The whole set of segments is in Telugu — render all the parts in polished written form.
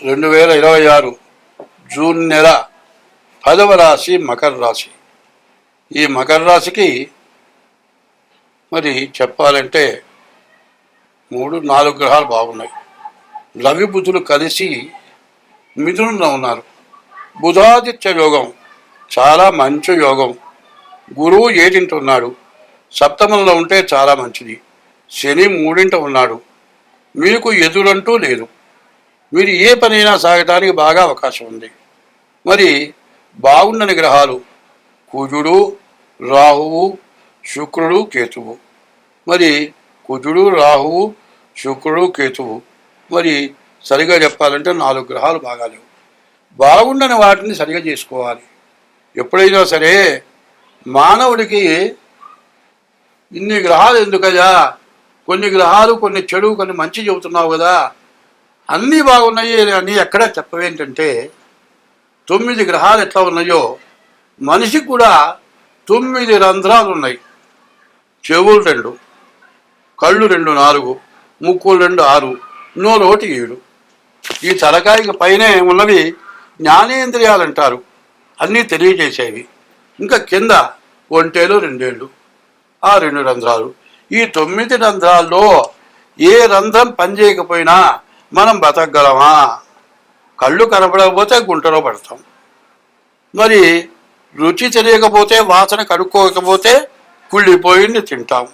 2026 జూన్ నెల 10వ రాశి మకర రాశి. ఈ మకర రాశికి మరి చెప్పాలంటే 3-4 గ్రహాలు బాగున్నాయి. రవి బుధులు కలిసి మిథునంలో ఉన్నారు. బుధాదిత్య యోగం చాలా మంచి యోగం. గురువు 7ంట ఉన్నాడు. సప్తమంలో ఉంటే చాలా మంచిది. శని 3ంట ఉన్నాడు. మీకు ఎదురంటూ లేదు. మీరు ఏ పనైనా సాగటానికి బాగా అవకాశం ఉంది. మరి బాగుండని గ్రహాలు కుజుడు, రాహువు, శుక్రుడు, కేతువు. మరి కుజుడు, రాహువు, శుక్రుడు, కేతువు. మరి సరిగా చెప్పాలంటే 4 గ్రహాలు బాగాలేవు. బాగుండని వాటిని సరిగా చేసుకోవాలి. ఎప్పుడైనా సరే మానవుడికి ఇన్ని గ్రహాలు ఎందుకయ్యా, కొన్ని గ్రహాలు కొన్ని చెడు కొన్ని మంచి చెబుతున్నావు కదా, అన్నీ బాగున్నాయి అని ఎక్కడా చెప్పవేంటంటే 9 గ్రహాలు ఎట్లా ఉన్నాయో మనిషికి కూడా 9 రంధ్రాలు ఉన్నాయి. చెవులు 2, కళ్ళు 2 4, ముక్కులు 2 6, నోరు 1 7. ఈ తలకాయకి పైనే ఉన్నవి జ్ఞానేంద్రియాలు అంటారు. అన్నీ తెలియజేసేవి. ఇంకా కింద ఒంటేలు 2 ఏళ్ళు, ఆ 2 రంధ్రాలు. ఈ 9 రంధ్రాల్లో ఏ రంధ్రం పనిచేయకపోయినా మనం బతకగలమా? కళ్ళు కనపడకపోతే గుంటలో పడతాం. మరి రుచి తెలియకపోతే, వాసన కడుక్కోకపోతే కుళ్ళిపోయింది తింటాం.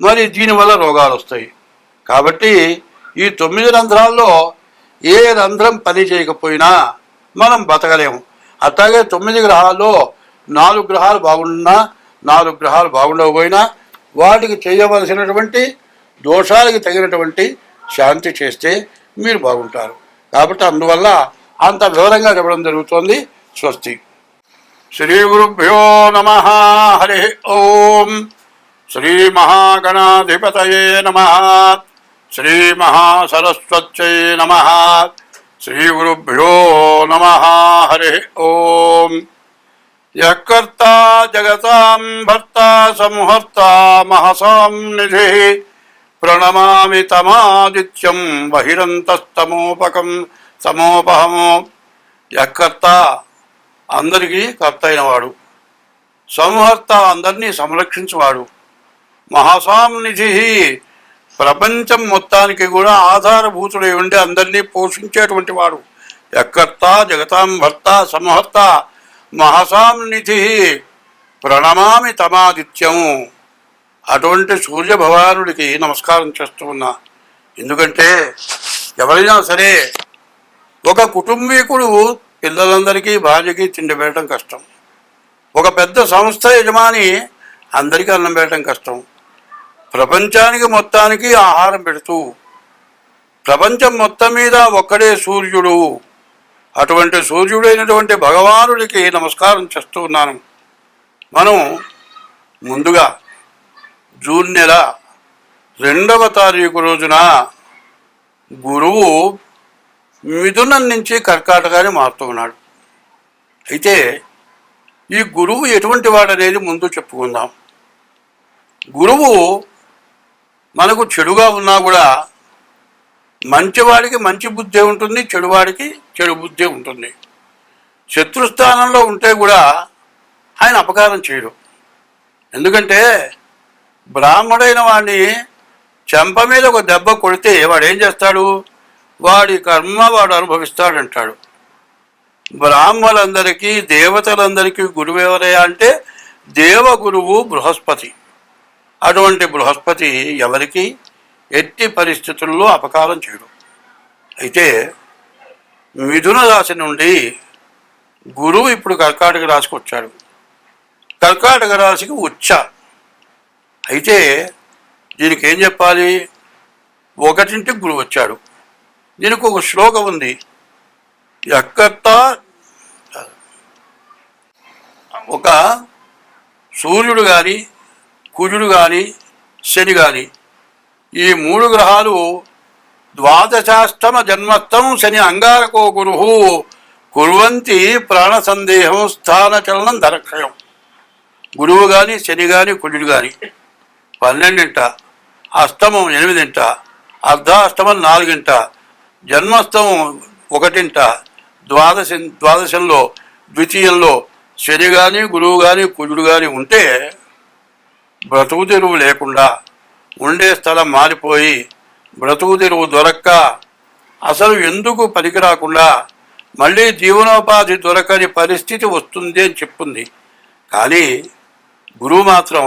మరి దీనివల్ల రోగాలు వస్తాయి. కాబట్టి ఈ 9 రంధ్రాల్లో ఏ రంధ్రం పని చేయకపోయినా మనం బతకలేము. అట్లాగే 9 గ్రహాల్లో 4 గ్రహాలు బాగున్నా 4 గ్రహాలు బాగుండకపోయినా వాటికి చేయవలసినటువంటి దోషాలకి తగినటువంటి శాంతి చేస్తే మీరు బాగుంటారు. కాబట్టి అందువల్ల అంత వివరంగా చెప్పడం జరుగుతోంది. స్వస్తి. శ్రీ గురుభ్యో నమః. హరి ఓం. శ్రీ మహాగణాధిపతయే నమః. శ్రీ మహాసరస్వత్యై నమః. శ్రీ గురుభ్యో నమః. హరి ఓం. యకర్తా జగతాం భర్తా సంహర్తా మహసాం నిధి ప్రణమామి తమాదిత్యం బహిరంతస్తమోపకం సమోపహము. యకర్త అందరికీ కర్త అయినవాడు, సంహర్త అందరినీ సంరక్షించేవాడు, మహాసాం నిధి ప్రపంచం మొత్తానికి కూడా ఆధారభూతుడై ఉండి అందరినీ పోషించేటువంటి వాడు. యకర్త జగతాం భర్త సంహర్త మహసాం నిధి ప్రణమామి తమాదిత్యము. అటువంటి సూర్యభగవానుడికి నమస్కారం చేస్తూ ఉన్నా. ఎందుకంటే ఎవరైనా సరే ఒక కుటుంబీకుడు పిల్లలందరికీ భార్యకి తిండి పెట్టడం కష్టం. ఒక పెద్ద సంస్థ యజమాని అందరికీ అన్నం పెట్టడం కష్టం. ప్రపంచానికి మొత్తానికి ఆహారం పెడుతూ ప్రపంచం మొత్తం మీద ఒక్కడే సూర్యుడు. అటువంటి సూర్యుడైనటువంటి భగవానుడికి నమస్కారం చేస్తూ ఉన్నాను. మనం ముందుగా జూన్ నెల 2వ తారీఖు రోజున గురువు మిథునం నుంచి కర్కాటకాన్ని మారుతూ ఉన్నాడు. అయితే ఈ గురువు ఎటువంటి వాడు అనేది ముందు చెప్పుకుందాం. గురువు మనకు చెడుగా ఉన్నా కూడా మంచివాడికి మంచి బుద్ధి ఉంటుంది, చెడువాడికి చెడు బుద్ధి ఉంటుంది. శత్రుస్థానంలో ఉంటే కూడా ఆయన అపకారం చేయడు. ఎందుకంటే బ్రాహ్మడైన వాడిని చెంప మీద ఒక దెబ్బ కొడితే వాడు ఏం చేస్తాడు? వాడి కర్మ వాడు అనుభవిస్తాడంటాడు. బ్రాహ్మణులందరికీ దేవతలందరికీ గురువు ఎవరయ్యా అంటే దేవగురువు బృహస్పతి. అటువంటి బృహస్పతి ఎవరికి ఎట్టి పరిస్థితుల్లో అపకారం చేయడు. అయితే మిథున రాశి నుండి గురువు ఇప్పుడు కర్కాటక రాశికి వచ్చాడు. కర్కాటక రాశికి ఉచ్చ. అయితే దీనికి ఏం చెప్పాలి? 1ంటికి గురువు వచ్చాడు. దీనికి ఒక శ్లోకం ఉంది. యకర్త ఒక సూర్యుడు కానీ కుజుడు కానీ శని కానీ ఈ 3 గ్రహాలు ద్వాదశాష్టమ జన్మస్థం శని అంగారకో గురు కుర్వంతి ప్రాణ సందేహం స్థానచలనం ధరక్షయం. గురువు కానీ శని కానీ కుజుడు కానీ 12ంట, అష్టమం 8ంట, అర్ధాష్టమం 4ంట, జన్మస్థం ఒకటింట ద్వాదశంలో ద్వితీయంలో శని కానీ గురువు కానీ కుజుడు కానీ ఉంటే బ్రతుకు తెరువు లేకుండా ఉండే స్థలం మారిపోయి బ్రతుకు తెరువు దొరక్క అసలు ఎందుకు పనికి రాకుండా మళ్ళీ జీవనోపాధి దొరకని పరిస్థితి వస్తుంది అని చెప్పింది. కానీ గురువు మాత్రం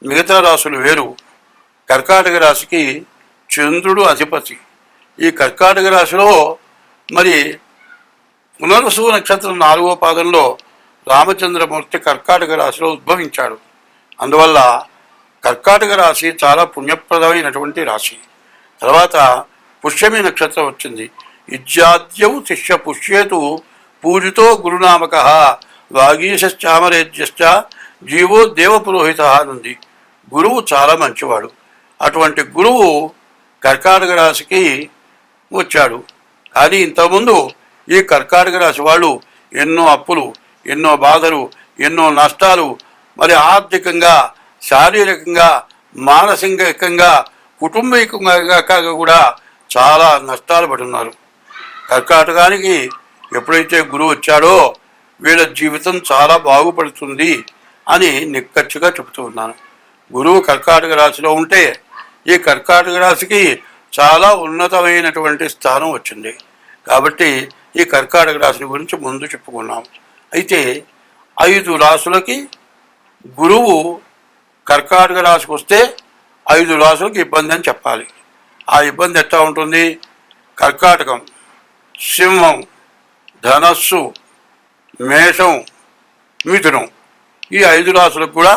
మిగతా రాశులు వేరు. కర్కాటక రాశికి చంద్రుడు అధిపతి. ఈ కర్కాటక రాశిలో మరి పునర్వసు నక్షత్రం 4వ పాదంలో రామచంద్రమూర్తి కర్కాటక రాశిలో ఉద్భవించాడు. అందువల్ల కర్కాటక రాశి చాలా పుణ్యప్రదమైనటువంటి రాశి. తర్వాత పుష్యమి నక్షత్రం వచ్చింది. ఇజ్జాద్యం శిష్య పుష్యేతు పూజితో గురునామక వాగీశ్చామరేజ్యశ్చ జీవో దేవపురోహిత అనుంది. గురువు చాలా మంచివాడు. అటువంటి గురువు కర్కాటక రాశికి వచ్చాడు. కానీ ఇంతకుముందు ఈ కర్కాటక రాశి వాళ్ళు ఎన్నో అప్పులు, ఎన్నో బాధలు, ఎన్నో నష్టాలు, మరి ఆర్థికంగా, శారీరకంగా, మానసికంగా, కుటుంబికంగా కూడా చాలా నష్టాలు పడున్నారు. కర్కాటకానికి ఎప్పుడైతే గురువు వచ్చాడో వీళ్ళ జీవితం చాలా బాగుపడుతుంది అని నిక్కచ్చిగా చెబుతూ ఉన్నాను. గురువు కర్కాటక రాశిలో ఉంటే ఈ కర్కాటక రాశికి చాలా ఉన్నతమైనటువంటి స్థానం వచ్చింది. కాబట్టి ఈ కర్కాటక రాశి గురించి ముందు చెప్పుకున్నాం. అయితే 5 రాశులకి గురువు కర్కాటక రాశికి వస్తే 5 రాశులకు ఇబ్బంది అని చెప్పాలి. ఆ ఇబ్బంది ఎట్లా ఉంటుంది? కర్కాటకం, సింహం, ధనస్సు, మేషం, మిథునం, ఈ 5 రాశులకు కూడా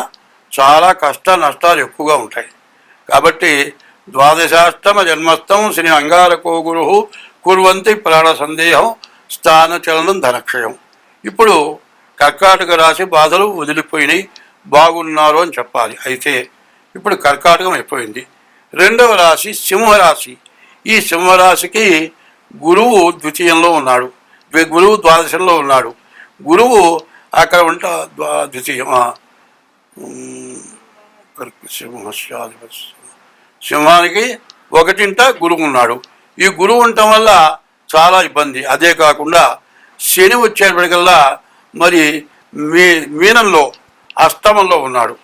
చాలా కష్ట నష్టాలు ఎక్కువగా ఉంటాయి. కాబట్టి ద్వాదశాష్టమ జన్మస్థం శని అంగారకో గురు కుర్వంతి ప్రాణ సందేహం స్థానచలనం ధనక్షయం. ఇప్పుడు కర్కాటక రాశి బాధలు వదిలిపోయినాయి, బాగున్నారు అని చెప్పాలి. అయితే ఇప్పుడు కర్కాటకం అయిపోయింది. 2వ రాశి సింహరాశి. ఈ సింహరాశికి గురువు ద్వితీయంలో ఉన్నాడు, గురువు ద్వాదశంలో ఉన్నాడు. గురువు అక్కడ ద్వితీయం సింహానికి 1ంట గురువు ఉన్నాడు. ఈ గురువు ఉండటం వల్ల చాలా ఇబ్బంది. అదే కాకుండా శని వచ్చేప్పటికల్లా మరి మీనంలో అష్టమంలో ఉన్నాడు.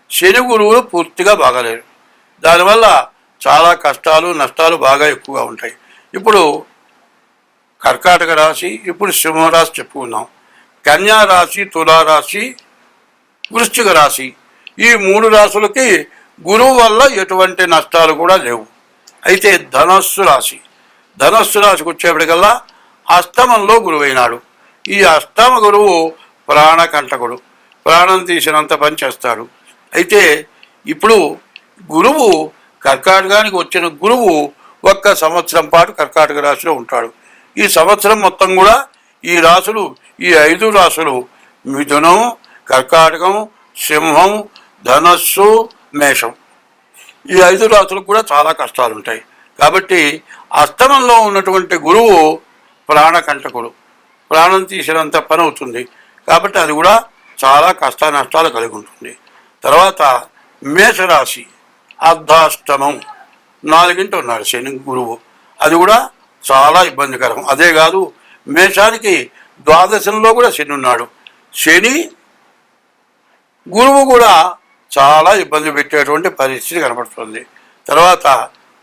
శని గురువులు పూర్తిగా బాగాలేరు. దానివల్ల చాలా కష్టాలు నష్టాలు బాగా ఎక్కువగా ఉంటాయి. ఇప్పుడు కర్కాటక రాశి, ఇప్పుడు సింహరాశి చెప్పుకున్నాం. కన్యా రాశి, తులారాశి, వృశ్చిక రాశి, ఈ 3 రాశులకి గురువు వల్ల ఎటువంటి నష్టాలు కూడా లేవు. అయితే ధనస్సు రాశికి వచ్చేప్పటికల్లా అష్టమంలో గురువైనాడు. ఈ అష్టమ గురువు ప్రాణకంటకుడు, ప్రాణం తీసినంత పని చేస్తాడు. అయితే ఇప్పుడు గురువు కర్కాటకానికి వచ్చిన గురువు 1 సంవత్సరం పాటు కర్కాటక రాశిలో ఉంటాడు. ఈ సంవత్సరం మొత్తం కూడా ఈ రాశులు, ఈ 5 రాశులు మిథునం, కర్కాటకం, సింహం, ధనస్సు, మేషం, ఈ 5 రాశులకు కూడా చాలా కష్టాలు ఉంటాయి. కాబట్టి అష్టమంలో ఉన్నటువంటి గురువు ప్రాణకంటకుడు, ప్రాణం తీసినంత పని అవుతుంది. కాబట్టి అది కూడా చాలా కష్ట నష్టాలు కలిగి ఉంటుంది. తర్వాత మేషరాశి అర్ధాష్టమం, 4ంట ఉన్నాడు శని గురువు. అది కూడా చాలా ఇబ్బందికరం. అదే కాదు, మేషానికి ద్వాదశంలో కూడా శని ఉన్నాడు. శని గురువు కూడా చాలా ఇబ్బంది పెట్టేటువంటి పరిస్థితి కనబడుతుంది. తర్వాత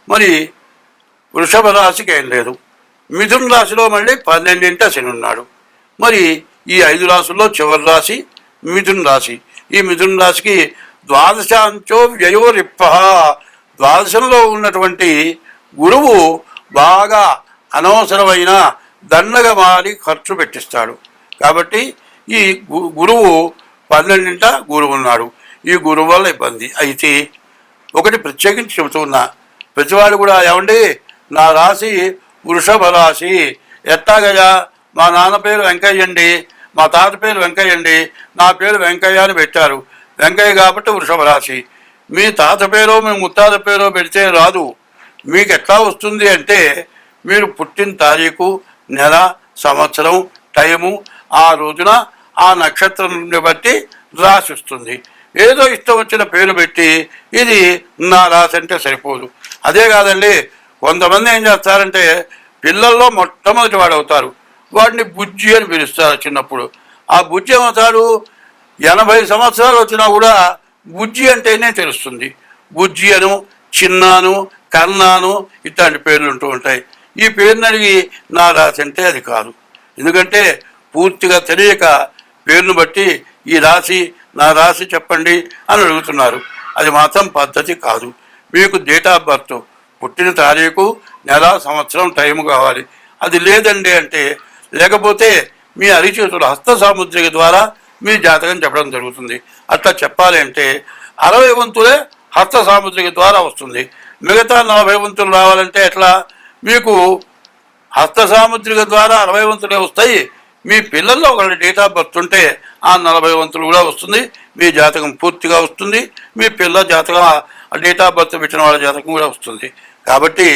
మరి వృషభ రాశికి ఏం లేదు. మిథున రాశిలో మళ్ళీ 12ంట శని ఉన్నాడు. మరి ఈ 5 రాశుల్లో చివరి రాశి మిథున రాశి. ఈ మిథున రాశికి ద్వాదశాంచో వ్యయోరిప్ప, ద్వాదశంలో ఉన్నటువంటి గురువు బాగా అనవసరమైన దండగా మారి ఖర్చు పెట్టిస్తాడు. కాబట్టి ఈ గురువు 12ంట గురువు ఉన్నాడు. ఈ గురువు వల్ల ఇబ్బంది. అయితే ఒకటి ప్రత్యేకించి చెబుతున్నా, ప్రతివాడు కూడా ఏమండి నా రాశి వృషభ రాశి, ఎట్టాగయ్యా మా నాన్న పేరు వెంకయ్య అండి, మా తాత పేరు వెంకయ్య అండి, నా పేరు వెంకయ్య అని పెట్టారు. వెంకయ్య కాబట్టి వృషభ రాశి. మీ తాత పేరో మీ ముత్తాత పేరో పెడితే రాదు. మీకు ఎట్లా వస్తుంది అంటే మీరు పుట్టిన తారీఖు, నెల, సంవత్సరం, టైము, ఆ రోజున ఆ నక్షత్రం నుండి బట్టి రాసి వస్తుంది. ఏదో ఇష్టం వచ్చిన పేరు పెట్టి ఇది నా రాశి అంటే సరిపోదు. అదే కాదండి, కొంతమంది ఏం చేస్తారంటే పిల్లల్లో మొట్టమొదటి వాడు అవుతారు. వాడిని బుజ్జి అని పిలుస్తారు చిన్నప్పుడు. ఆ బుజ్జి ఏమవుతాడు, 80 సంవత్సరాలు వచ్చినా కూడా బుజ్జి అంటేనే తెలుస్తుంది. బుజ్జి అను, చిన్నాను, కన్నాను ఇట్లాంటి పేర్లు ఉంటూ ఉంటాయి. ఈ పేరుని అడిగి నా రాశి అంటే అది కాదు. ఎందుకంటే పూర్తిగా తెలియక పేరును బట్టి ఈ రాశి నా రాశి చెప్పండి అని అడుగుతున్నారు. అది మాత్రం పద్ధతి కాదు. మీకు డేట్ ఆఫ్ బర్త్, పుట్టిన తారీఖు, నెల, సంవత్సరం, టైం కావాలి. అది లేదండి అంటే, లేకపోతే మీ అరిచేతుల హస్త సాముద్రిక ద్వారా మీ జాతకం చెప్పడం జరుగుతుంది. అట్లా చెప్పాలి అంటే 60 వంతులే హస్త సాముద్రిక ద్వారా వస్తుంది. మిగతా 40 వంతులు రావాలంటే ఎట్లా? మీకు హస్త సాముద్రిక ద్వారా 60 వంతులే వస్తాయి. మీ పిల్లల్లో ఒకళ్ళ డేట్ ఆఫ్ బర్త్ ఉంటే ఆ 40 వంతులు కూడా వస్తుంది. మీ జాతకం పూర్తిగా వస్తుంది. మీ పిల్ల జాతకం, డేట్ ఆఫ్ బర్త్ పెట్టిన వాళ్ళ జాతకం కూడా వస్తుంది. కాబట్టి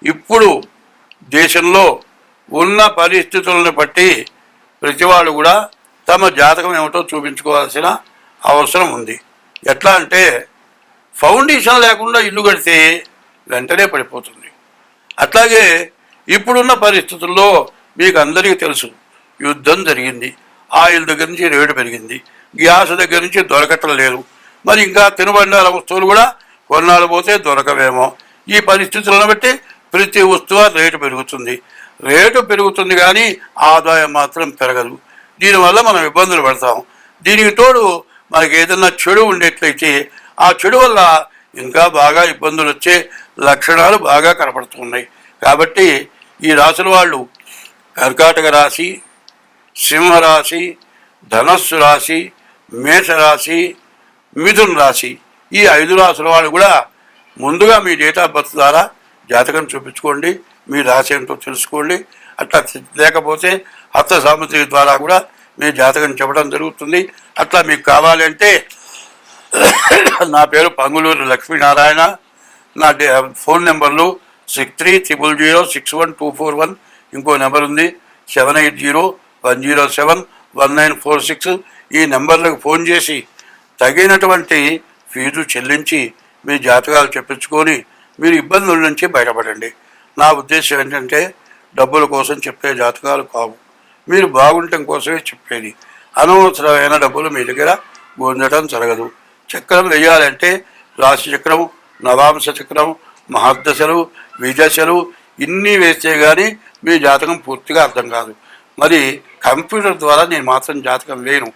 ఇప్పుడు దేశంలో ఉన్న పరిస్థితులను బట్టి ప్రతివాడు కూడా తమ జాతకం ఏమిటో చూపించుకోవాల్సిన అవసరం ఉంది. ఎట్లా అంటే ఫౌండేషన్ లేకుండా ఇల్లు కడితే వెంటనే పడిపోతుంది. అట్లాగే ఇప్పుడున్న పరిస్థితుల్లో మీకు అందరికీ తెలుసు, యుద్ధం జరిగింది, ఆయిల్ దగ్గర నుంచి రేటు పెరిగింది, గ్యాస్ దగ్గర నుంచి దొరకటం లేదు. మరి ఇంకా తినుబండాల వస్తువులు కూడా కొన్నాళ్ళు పోతే దొరకవేమో. ఈ పరిస్థితులను బట్టి ప్రతి వస్తువు రేటు పెరుగుతుంది. రేటు పెరుగుతుంది కానీ ఆదాయం మాత్రం పెరగదు. దీనివల్ల మనం ఇబ్బందులు పడతాం. దీనికి తోడు మనకి ఏదన్నా చెడు ఉండేట్లయితే ఆ చెడు వల్ల ఇంకా బాగా ఇబ్బందులు వచ్చే లక్షణాలు బాగా కనపడుతున్నాయి. కాబట్టి ఈ రాశుల వాళ్ళు కర్కాటక రాశి, సింహరాశి, ధనస్సు రాశి, మేషరాశి, మిథున రాశి, ఈ 5 రాశుల వాళ్ళు కూడా ముందుగా మీ డేట్ ఆఫ్ బర్త్ ద్వారా జాతకం చూపించుకోండి. మీ రాశి ఏంటో తెలుసుకోండి. అట్లా లేకపోతే హస్త సాముద్రిక ద్వారా కూడా మీ జాతకం చెప్పడం జరుగుతుంది. అట్లా మీకు కావాలి అంటే నా పేరు పంగులూరు లక్ష్మీనారాయణ. నా ఫోన్ నెంబర్లు 6300061241. ఇంకో నెంబర్ ఉంది 7801071946. ఈ నెంబర్లకు ఫోన్ చేసి తగినటువంటి ఫీజు చెల్లించి మీ జాతకాలు చెప్పించుకొని మీరు ఇబ్బందుల నుంచి బయటపడండి. నా ఉద్దేశం ఏంటంటే డబ్బుల కోసం చెప్పే జాతకాలు కావు, మీరు బాగుండటం కోసమే చెప్పేది. అనవసరమైన డబ్బులు మీ దగ్గర పొందడం జరగదు. చక్రం వేయాలంటే రాశి చక్రం, నవాంశ చక్రం, మహర్దశలు, విదశలు ఇన్ని వేస్తే కానీ మీ జాతకం పూర్తిగా అర్థం కాదు. మరి కంప్యూటర్ ద్వారా నేను మాత్రం జాతకం వేయను.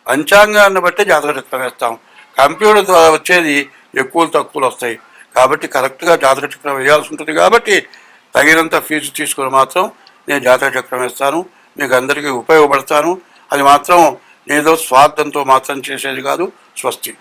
పంచాంగాన్ని బట్టి జాతక చక్రం వేస్తాం. కంప్యూటర్ ద్వారా వచ్చేది ఎక్కువలు తక్కువలు వస్తాయి. కాబట్టి కరెక్ట్గా జాతక చక్రం వేయాల్సి ఉంటుంది. కాబట్టి తగినంత ఫీజు తీసుకుని మాత్రం నేను జాతక చక్రం వేస్తాను. మీకు అందరికీ ఉపయోగపడతాను. అది మాత్రం ఏదో స్వార్థంతో మాత్రం చేసేది కాదు. స్వస్తి.